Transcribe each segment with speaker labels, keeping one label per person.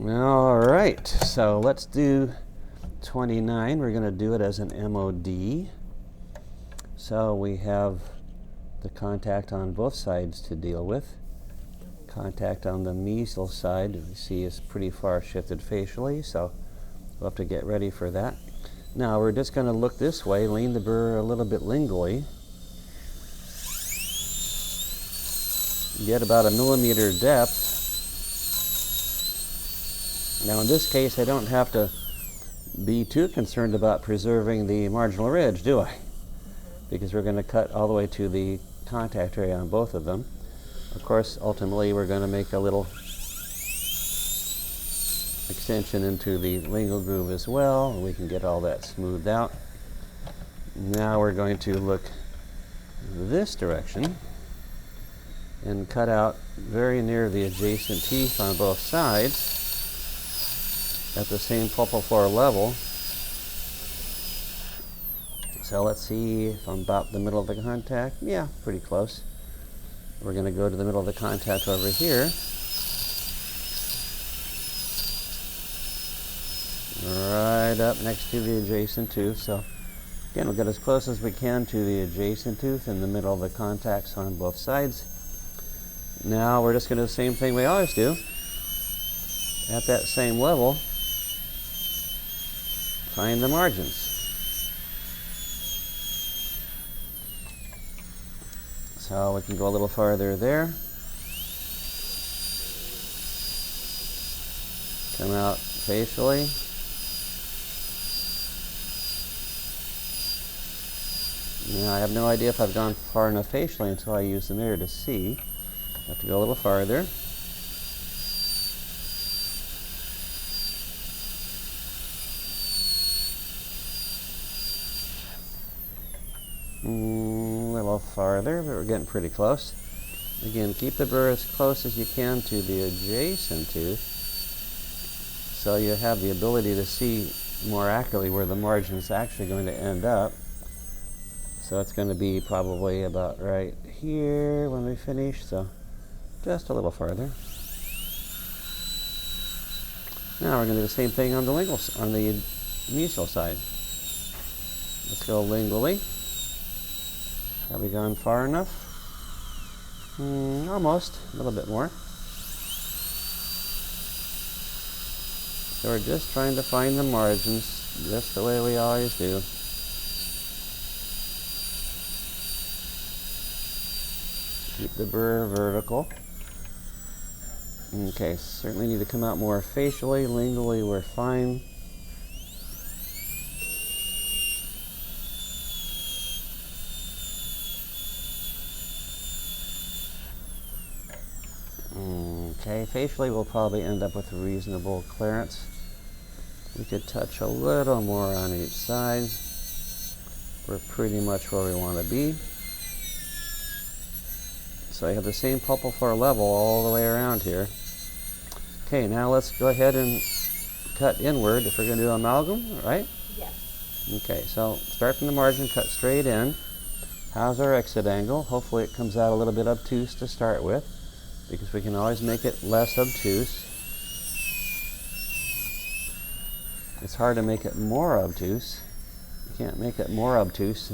Speaker 1: All right, so let's do 29. We're going to do it as an MOD. So we have the contact on both sides to deal with. Contact on the mesial side, you see, is pretty far shifted facially, so we'll have to get ready for that. Now we're just going to look this way, lean the burr a little bit lingually. Get about 1 millimeter depth. Now in this case, I don't have to be too concerned about preserving the marginal ridge, do I? Because we're going to cut all the way to the contact area on both of them. Of course, ultimately, we're going to make a little extension into the lingual groove as well, and we can get all that smoothed out. Now we're going to look this direction and cut out very near the adjacent teeth on both sides at the same pulpal floor level. So let's see if I'm about the middle of the contact. Yeah, pretty close. We're going to go to the middle of the contact over here. Right up next to the adjacent tooth. So again, we'll get as close as we can to the adjacent tooth in the middle of the contacts on both sides. Now we're just going to do the same thing we always do. At that same level, find the margins. So we can go a little farther there. Come out facially. Now I have no idea if I've gone far enough facially until I use the mirror to see. I have to go a little farther. A little farther, but we're getting pretty close. Again, keep the burr as close as you can to the adjacent tooth so you have the ability to see more accurately where the margin is actually going to end up. So it's going to be probably about right here when we finish, so just a little farther. Now we're going to do the same thing on the mesial side. Let's go lingually. Have we gone far enough? Almost, a little bit more. So we're just trying to find the margins, just the way we always do. Keep the burr vertical. Okay, certainly need to come out more facially. Lingually, we're fine. Okay, facially we'll probably end up with reasonable clearance. We could touch a little more on each side. We're pretty much where we want to be. So I have the same pulpal floor level all the way around here. Okay, now let's go ahead and cut inward if we're going to do amalgam, right?
Speaker 2: Yes.
Speaker 1: Okay, so start from the margin, cut straight in. How's our exit angle? Hopefully it comes out a little bit obtuse to start with, because we can always make it less obtuse. It's hard to make it more obtuse. You can't make it more obtuse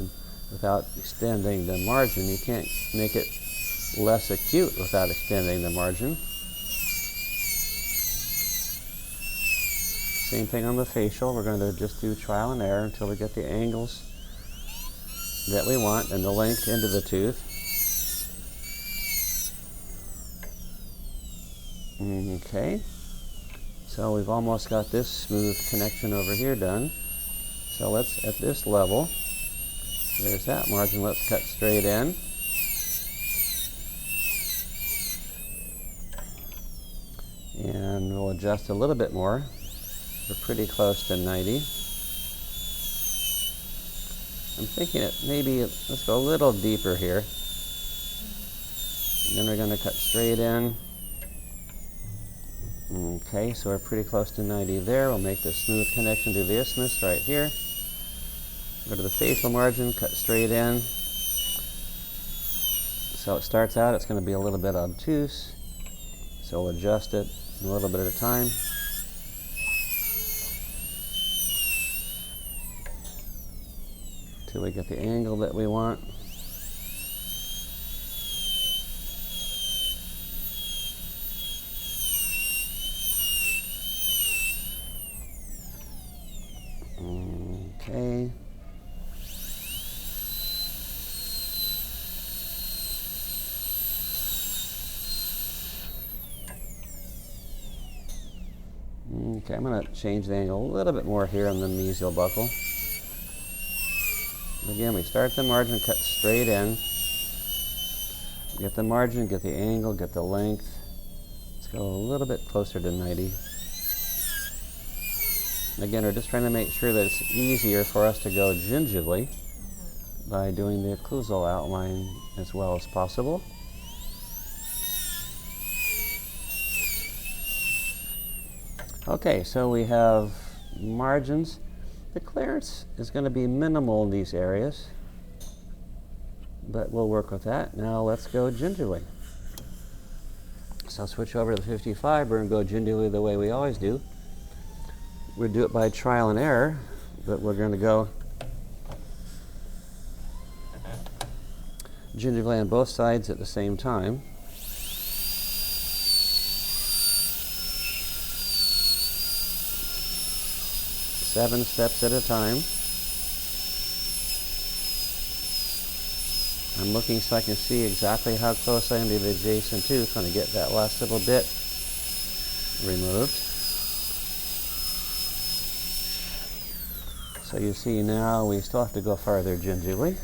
Speaker 1: without extending the margin. You can't make it less acute without extending the margin. Same thing on the facial. We're going to just do trial and error until we get the angles that we want and the length into the tooth. Okay, so we've almost got this smooth connection over here done. So let's, at this level, there's that margin, let's cut straight in. And we'll adjust a little bit more. We're pretty close to 90. I'm thinking it maybe, let's go a little deeper here. And then we're going to cut straight in. Okay, so we're pretty close to 90 there. We'll make the smooth connection to the isthmus right here. Go to the facial margin, cut straight in. So it starts out, it's going to be a little bit obtuse. So we'll adjust it a little bit at a time. till we get the angle that we want. Okay. Okay, I'm going to change the angle a little bit more here on the mesial buccal. Again, we start the margin, cut straight in. Get the margin, get the angle, get the length. Let's go a little bit closer to 90. Again, we're just trying to make sure that it's easier for us to go gingivally by doing the occlusal outline as well as possible. Okay, so we have margins. The clearance is going to be minimal in these areas, but we'll work with that. Now let's go gingivally. So I'll switch over to the 55. We're going to go gingivally the way we always do. We'll do it by trial and error, but we're going to go gingivally on both sides at the same time. Seven steps at a time. I'm looking so I can see exactly how close I am to the adjacent tooth when I get that last little bit removed. So you see now we still have to go farther gingivally.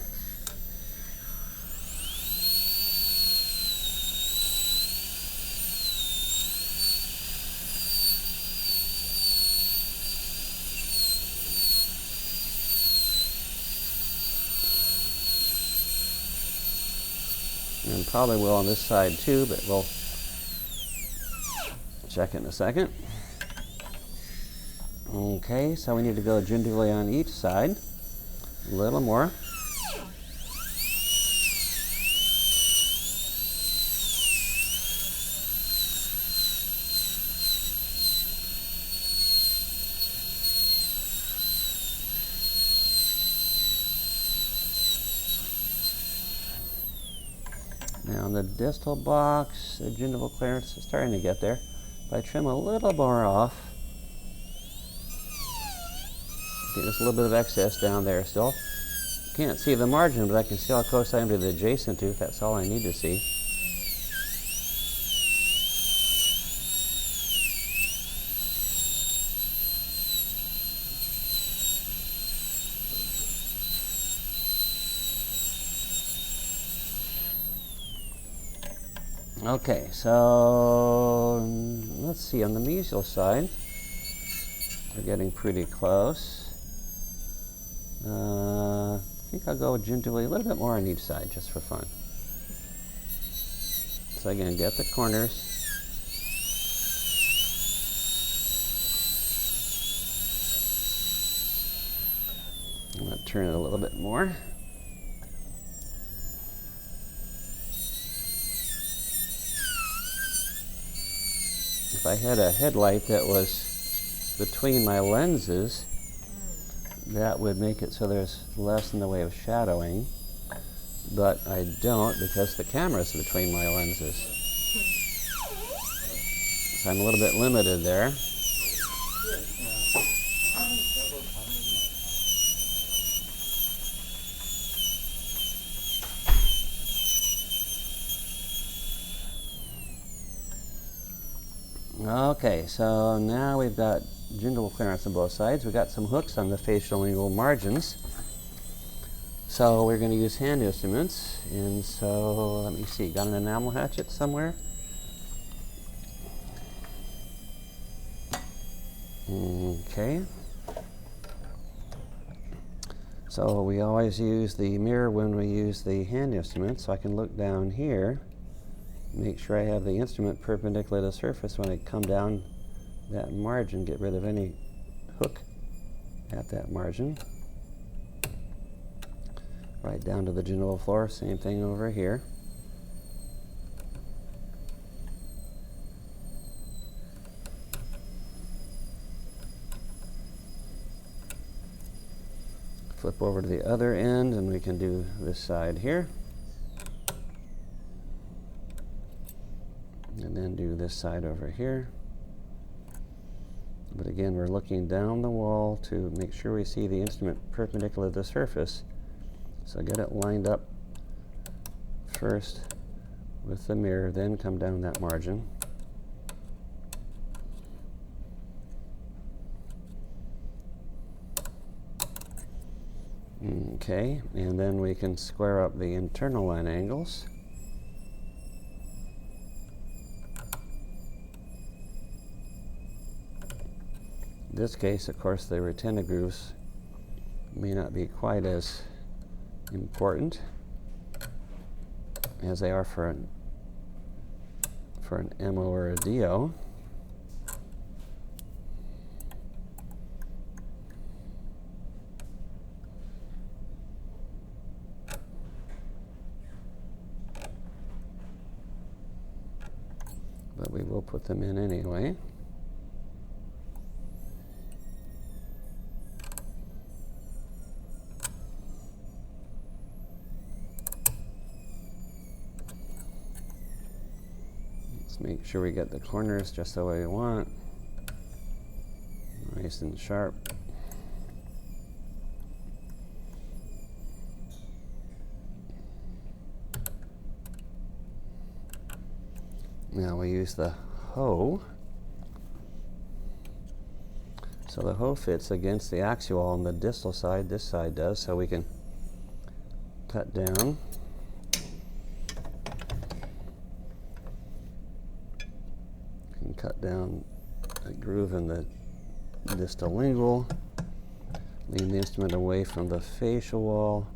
Speaker 1: And probably will on this side too, but we'll check in a second. Okay, so we need to go gingivally on each side. A little more. Now on the distal box, the gingival clearance is starting to get there. If I trim a little more off, see there's a little bit of excess down there still. Can't see the margin, but I can see how close I am to the adjacent tooth. That's all I need to see. Okay, so let's see, on the mesial side, we're getting pretty close. I think I'll go gingivally a little bit more on each side just for fun. So again, get the corners. I'm going to turn it a little bit more. If I had a headlight that was between my lenses, that would make it so there's less in the way of shadowing, but I don't because the camera's between my lenses. So I'm a little bit limited there. Okay, so now we've got gingival clearance on both sides. We've got some hooks on the facial lingual margins. So we're going to use hand instruments. And so, let me see, got an enamel hatchet somewhere? Okay. So we always use the mirror when we use the hand instrument, so I can look down here. Make sure I have the instrument perpendicular to the surface when I come down that margin, get rid of any hook at that margin. Right down to the gingival floor, same thing over here. flip over to the other end and we can do this side here. And then do this side over here. But again, we're looking down the wall to make sure we see the instrument perpendicular to the surface. So get it lined up first with the mirror, then come down that margin. Okay, and then we can square up the internal line angles. In this case, of course, the retina grooves may not be quite as important as they are for an MO or a DO. But we will put them in anyway. Make sure we get the corners just the way we want. Nice and sharp. Now we use the hoe. So the hoe fits against the axial on the distal side. This side does, so we can cut down. Cut down a groove in the distal lingual, lean the instrument away from the facial wall,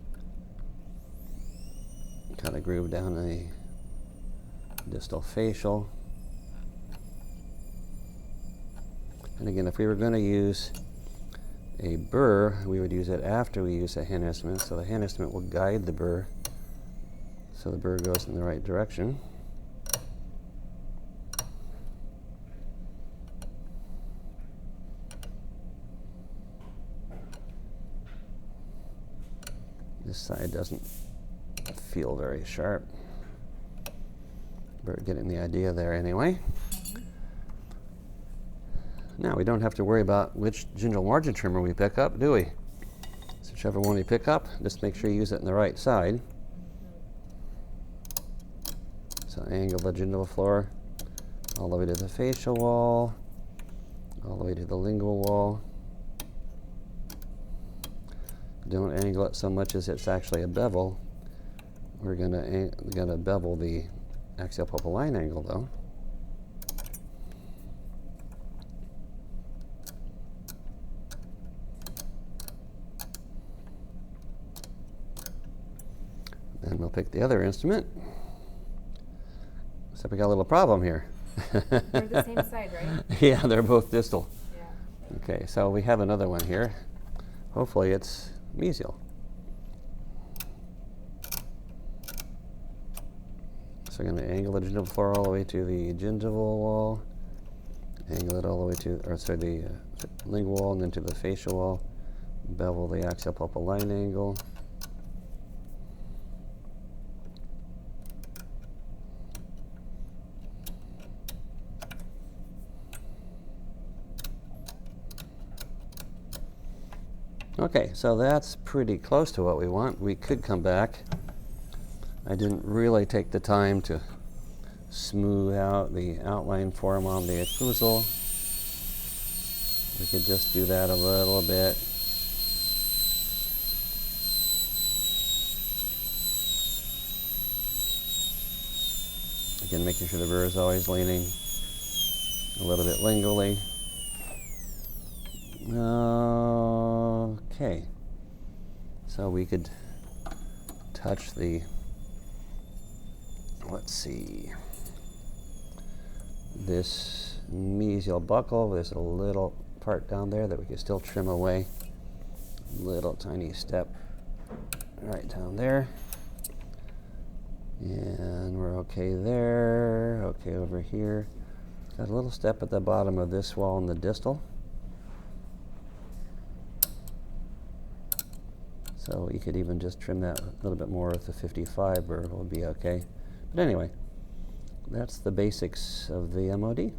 Speaker 1: cut a groove down the distal facial. And again, if we were going to use a burr, we would use it after we use a hand instrument, so the hand instrument will guide the burr so the burr goes in the right direction. This side doesn't feel very sharp. We're getting the idea there anyway. Now we don't have to worry about which gingival margin trimmer we pick up, do we? So whichever one we pick up, just make sure you use it in the right side. So angle the gingival floor all the way to the facial wall, all the way to the lingual wall. Don't angle it so much as it's actually a bevel. We're gonna bevel the axial pulpal line angle though. Then we'll pick the other instrument. Except we got a little problem here.
Speaker 2: They're the same side, right?
Speaker 1: Yeah, they're both distal.
Speaker 2: Yeah.
Speaker 1: Okay, so we have another one here. Hopefully it's mesial. So we're going to angle the gingival floor all the way to the gingival wall, angle it all the way to, the lingual wall and then to the facial wall, bevel the axial pulpal line angle. Okay, so that's pretty close to what we want. We could come back. I didn't really take the time to smooth out the outline form on the occlusal. We could just do that a little bit. Again, making sure the burr is always leaning a little bit lingually. Okay, so we could touch the, let's see, this mesial buccal. There's a little part down there that we could still trim away. Little tiny step right down there. And we're okay there, okay over here. Got a little step at the bottom of this wall in the distal. So you could even just trim that a little bit more with the 55, or it will be okay. But anyway, that's the basics of the MOD.